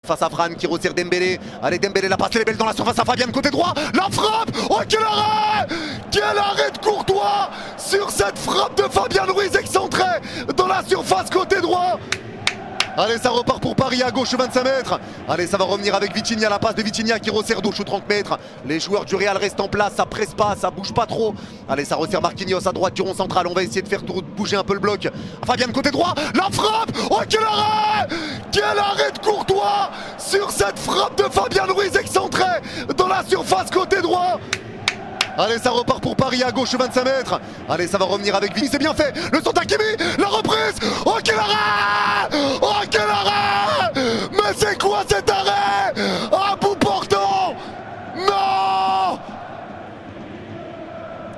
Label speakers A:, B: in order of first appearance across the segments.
A: Face à Fran qui resserre Dembélé. Allez Dembélé, la passe elle est belle dans la surface à Fabian côté droit. La frappe. Oh quel arrêt. Quel arrêt de Courtois sur cette frappe de Fabian Ruiz excentré dans la surface côté droit. Allez ça repart pour Paris à gauche 25 mètres. Allez ça va revenir avec Vitinha, la passe de Vitinha qui resserre d'Auch 30 mètres. Les joueurs du Real restent en place, ça presse pas, ça bouge pas trop. Allez ça resserre Marquinhos à droite du rond central. On va essayer de faire bouger un peu le bloc. Fabian côté droit, la frappe. Oh quel arrêt. Quel arrêt de Courtois sur cette frappe de Fabian Ruiz excentré dans la surface côté droit. Allez ça repart pour Paris à gauche 25 mètres. Allez ça va revenir avec Vini, c'est bien fait. Le centre d'Hakimi, la reprise. Oh quel arrêt. Oh quel arrêt. Mais c'est quoi cet arrêt à bout portant. Non.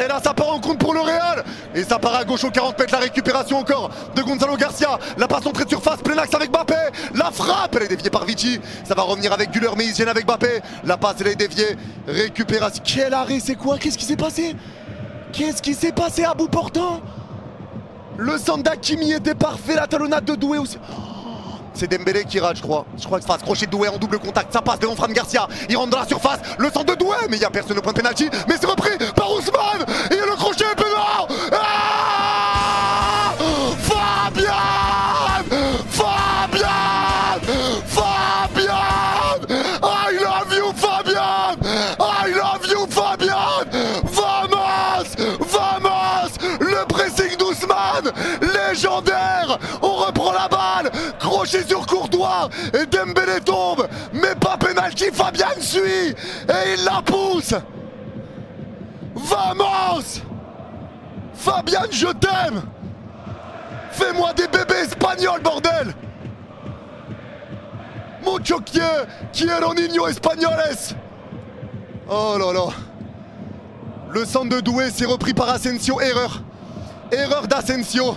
A: Et là ça part en compte pour le Real. Et ça part à gauche aux 40 mètres. La récupération encore de Gonzalo Garcia. La passe entrée de surface, plein axe avec Mbappé. La frappe, elle est déviée par Vici. Ça va revenir avec Güler, mais il gêne avec Mbappé. La passe elle est déviée. Récupération. Quel arrêt, c'est quoi? Qu'est-ce qui s'est passé? Qu'est-ce qui s'est passé à bout portant? Le centre d'Hakimi était parfait. La talonnade de Doué aussi. C'est Dembélé qui rate, je crois. Je crois que face crochet de Doué en double contact. Ça passe devant Fran Garcia. Il rentre dans la surface. Le centre de Doué. Mais il n'y a personne au point de pénalty. Mais c'est repris par Ousmane. Et le crochet est pénal. Ah Fabian. I love you Fabian. I love you Fabian. Vamos. Le pressing d'Ousmane. Légendaire. On reprend la balle. Crochet sur Courtois. Et Dembélé tombe. Mais pas pénalty. Fabian suit. Et il la pousse. Vamos. Fabian, je t'aime. Fais-moi des bébés espagnols, bordel. Mucho quiero niño españoles. Oh là là. Le centre de Doué s'est repris par Asensio. Erreur d'Asensio.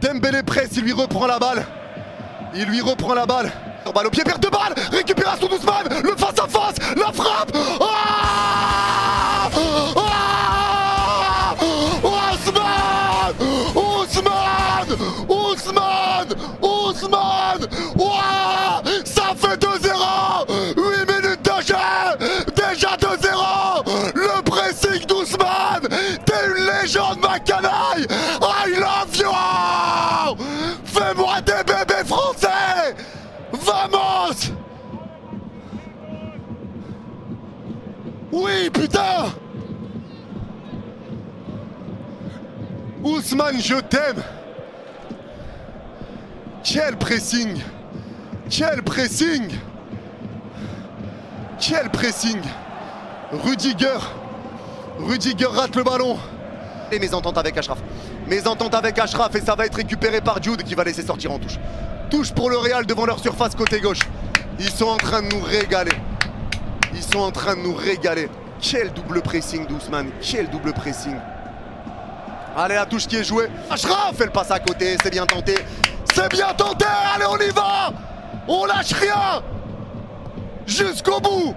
A: Dembélé presse, il lui reprend la balle. Balle au pied, perte de balle. Récupération d'Ousmane. Le face à face. La frappe. Ousmane. Ça fait 2-0. 8 minutes de jeu. Déjà 2-0. Le pressing d'Ousmane. T'es une légende, ma canaille. I love you. Fais-moi des bébés français. Vamos. Oui, putain. Ousmane, je t'aime. Quel pressing. Rudiger rate le ballon. Et mésentente avec Achraf. Et ça va être récupéré par Jude qui va laisser sortir en touche. Touche pour le Real devant leur surface côté gauche. Ils sont en train de nous régaler. Quel double pressing d'Ousmane. Allez, la touche qui est jouée. Achraf, elle passe à côté, c'est bien tenté. Allez, on y va. On lâche rien. Jusqu'au bout.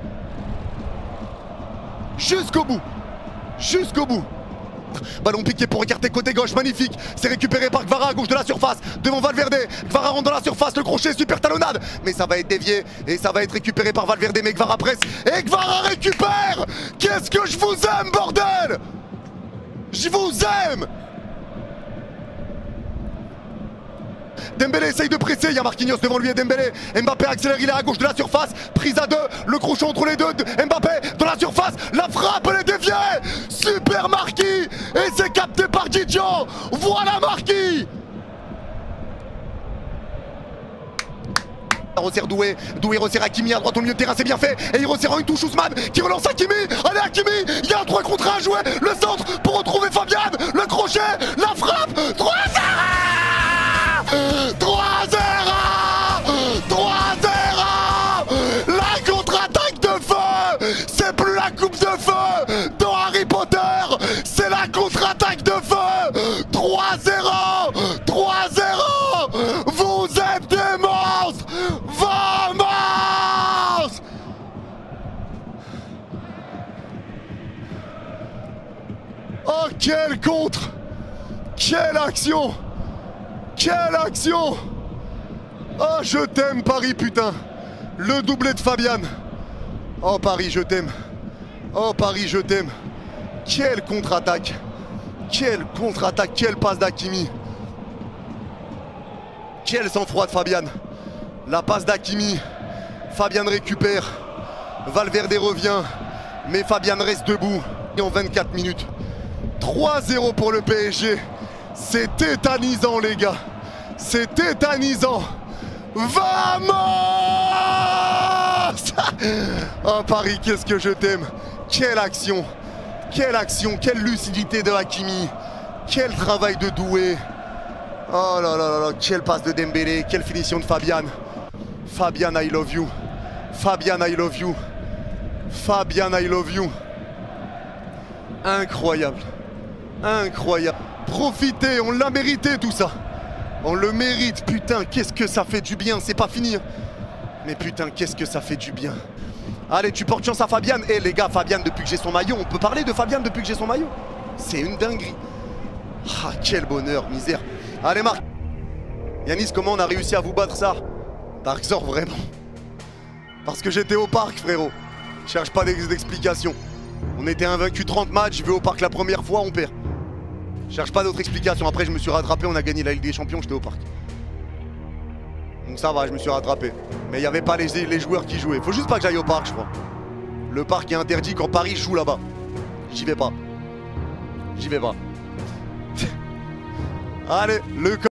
A: Ballon piqué pour écarter côté gauche, magnifique. C'est récupéré par Kvara à gauche de la surface. Devant Valverde. Kvara rentre dans la surface, le crochet, super talonnade. Mais ça va être dévié et ça va être récupéré par Valverde. Mais Kvara presse et Kvara récupère. Qu'est-ce que je vous aime, bordel. Je vous aime. Dembélé essaye de presser, il y a Marquinhos devant lui et Dembélé. Mbappé accélère, il est à gauche de la surface. Prise à deux, le crochet entre les deux. Mbappé dans la surface, la frappe elle est déviée. Super Marquis. Et c'est capté par Gigio. Voilà Marquis. Resserre Doué resserre Hakimi à droite au milieu de terrain, c'est bien fait. Et il resserre en une touche Ousmane qui relance Hakimi. Allez Hakimi, il y a un 3 contre 1 à jouer. Le centre pour retrouver Fabian. Le crochet, la frappe. 3-0. 3-0. La contre-attaque de feu. C'est plus la coupe de feu dans Harry Potter. C'est la contre-attaque de feu. 3-0. Vous êtes des monstres. Vamos. Oh quel contre. Quelle action. Oh je t'aime Paris putain. Le doublé de Fabian. Oh Paris, je t'aime. Oh Paris, je t'aime. Quelle contre-attaque. Quelle contre-attaque, quelle passe d'Hakimi. Quel sang-froid de Fabian. La passe d'Hakimi. Fabian récupère. Valverde revient. Mais Fabian reste debout. Et en 24 minutes. 3-0 pour le PSG. C'est tétanisant les gars. C'est tétanisant. Vamos! Oh Paris, qu'est-ce que je t'aime. Quelle action. Quelle action. Quelle lucidité de Hakimi. Quel travail de Doué. Oh là là là là. Quelle passe de Dembélé. Quelle finition de Fabian. Fabian, I love you. Fabian, I love you. Fabian, I love you. Incroyable. Incroyable. Profitez, on l'a mérité tout ça. On le mérite, putain, qu'est-ce que ça fait du bien, c'est pas fini. Mais putain, qu'est-ce que ça fait du bien. Allez, tu portes chance à Fabian. Eh les gars, Fabian depuis que j'ai son maillot, on peut parler de Fabian depuis que j'ai son maillot. C'est une dinguerie. Ah, quel bonheur, misère. Allez Marc. Yanis, comment on a réussi à vous battre ça? Dark Zor, vraiment. Parce que j'étais au parc, frérot. Cherche pas d'explication. On était invaincus 30 matchs, je vais au parc la première fois, on perd. Cherche pas d'autre explication. Après, je me suis rattrapé, on a gagné la Ligue des Champions, j'étais au parc. Donc ça va, je me suis rattrapé. Mais il n'y avait pas les joueurs qui jouaient. Faut juste pas que j'aille au parc, je crois. Le parc est interdit quand Paris joue là-bas. J'y vais pas. J'y vais pas. Allez, le cop.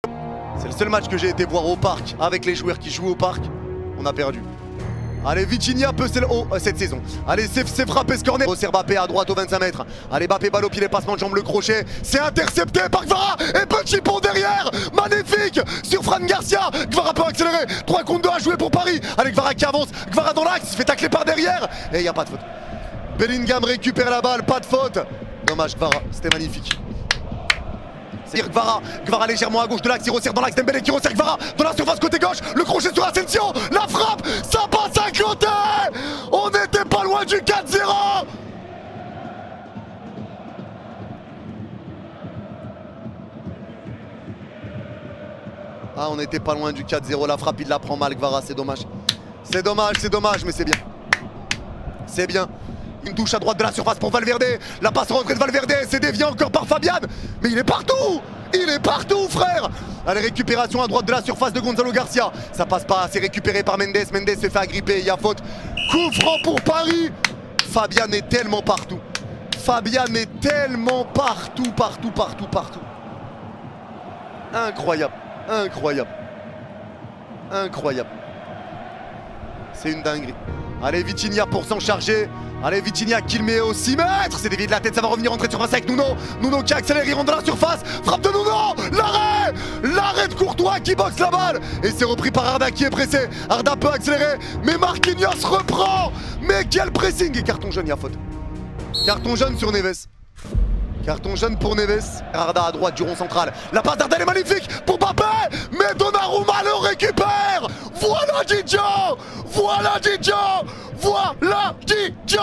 A: C'est le seul match que j'ai été voir au parc avec les joueurs qui jouent au parc. On a perdu. Allez, Vitinha peut cette saison. Allez, c'est frappé ce corner. C'est Mbappé à droite au 25 mètres. Allez, Mbappé, balle au pied, les passements de jambes, le crochet. C'est intercepté par Gvara. Et petit pont derrière. Magnifique sur Fran Garcia. Gvara peut accélérer. 3 contre 2 à jouer pour Paris. Allez, Gvara qui avance. Gvara dans l'axe. Se fait tacler par derrière. Et il n'y a pas de faute. Bellingham récupère la balle. Pas de faute. Dommage, Gvara. C'était magnifique. Gvara légèrement à gauche de l'axe, il resserre dans l'axe, Dembélé qui resserre Gvara dans la surface côté gauche, le crochet sur Asensio, la frappe, ça passe à côté. On n'était pas loin du 4-0. Ah, on n'était pas loin du 4-0, la frappe il la prend mal Gvara, c'est dommage. C'est dommage, mais c'est bien. C'est bien. Une touche à droite de la surface pour Valverde. La passe rentrée de Valverde, c'est dévié encore par Fabian. Mais il est partout. Il est partout, frère. Allez, récupération à droite de la surface de Gonzalo Garcia. Ça passe pas, c'est récupéré par Mendes. Mendes se fait agripper, il y a faute. Coup franc pour Paris. Fabian est tellement partout. Fabian est tellement partout. Incroyable, incroyable. Incroyable. C'est une dinguerie. Allez, Vitinha pour s'en charger. Allez, Vitinha qui le met au 6 mètres. C'est dévié de la tête, ça va revenir entrer de surface avec Nuno. Nuno qui accélère, il rentre dans la surface. Frappe de Nuno. L'arrêt. L'arrêt de Courtois qui boxe la balle. Et c'est repris par Arda qui est pressé. Arda peut accélérer. Mais Marquinhos reprend. Mais quel pressing. Et carton jaune, il y a faute. Carton jaune sur Neves. Carton jaune pour Neves. Arda à droite du rond central. La passe d'Arda est magnifique pour Mbappé. Mais Donnarumma le récupère. Voilà Didio. Voilà Didio. Voilà Didio.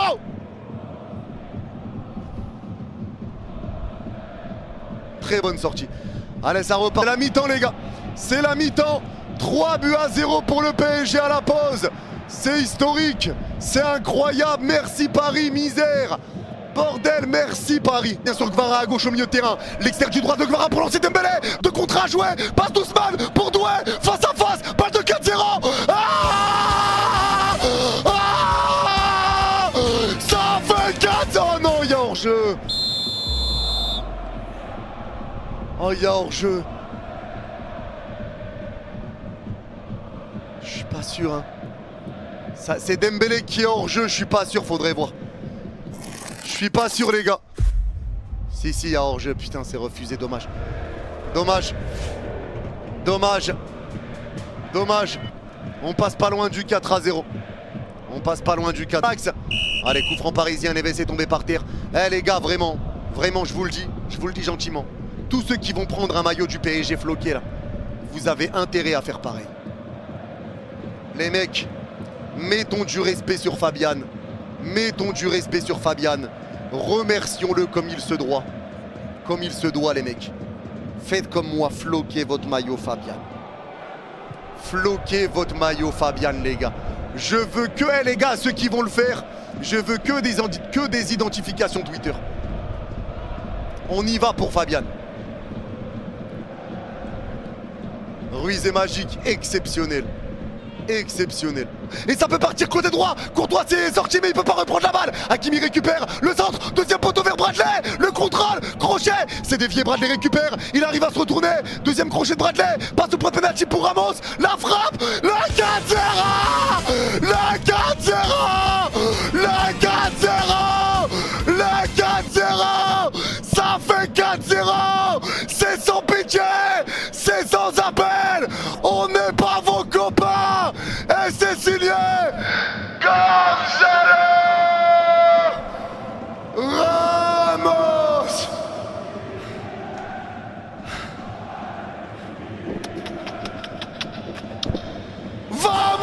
A: Très bonne sortie. Allez, ça repart. C'est la mi-temps les gars. C'est la mi-temps. 3-0 pour le PSG à la pause. C'est historique. C'est incroyable. Merci Paris, misère. Bordel, merci Paris. Bien sûr Gvara à gauche au milieu de terrain. L'extérieur du droit de Gvara pour lancer Dembélé. De contre à jouer. Passe d'Ousmane pour Doué. Face à face. Balle de 4-0. Ça fait 4. Oh non, il y a hors-jeu. Oh, il y a hors-jeu. Je suis pas sûr. Hein. C'est Dembélé qui est hors-jeu. Je suis pas sûr. Faudrait voir. Je suis pas sûr les gars. Si, il y a hors-jeu. Putain, c'est refusé. Dommage. Dommage. Dommage. Dommage. On passe pas loin du 4-0. On passe pas loin du 4. Allez, coup franc parisien. Neves est tombé par terre. Eh les gars, vraiment. Vraiment, je vous le dis gentiment. Tous ceux qui vont prendre un maillot du PSG floqué là, vous avez intérêt à faire pareil. Les mecs, mettons du respect sur Fabian. Mettons du respect sur Fabian. Remercions-le comme il se doit. Comme il se doit les mecs. Faites comme moi, floquez votre maillot Fabian. Floquez votre maillot Fabian les gars. Je veux que, les gars, ceux qui vont le faire, je veux que des identifications Twitter. On y va pour Fabian. Ruiz est magique, exceptionnel. Exceptionnel. Et ça peut partir côté droit. Courtois s'est sorti mais il peut pas reprendre la balle. Hakimi récupère le centre. Deuxième poteau vers Bradley. Le contrôle. Crochet. C'est dévié. Bradley récupère. Il arrive à se retourner. Deuxième crochet de Bradley. Passe au point de pénalty pour Ramos. La frappe. La 4-0. La 4-0. La 4-0. La 4-0. Ça fait 4-0. C'est sans pitié. C'est sans appel. On n'est pas vos copains. Et c'est signé Gonzalo Ramos. Vamos.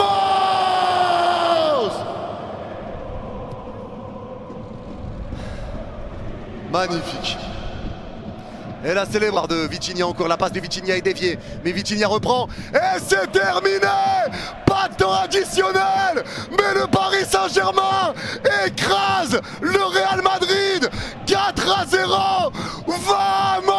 A: Magnifique. Et la célèbre de Vitinha, encore la passe de Vitinha est déviée. Mais Vitinha reprend. Et c'est terminé. Pas de temps additionnel. Mais le Paris Saint-Germain écrase le Real Madrid. 4-0. Vamos.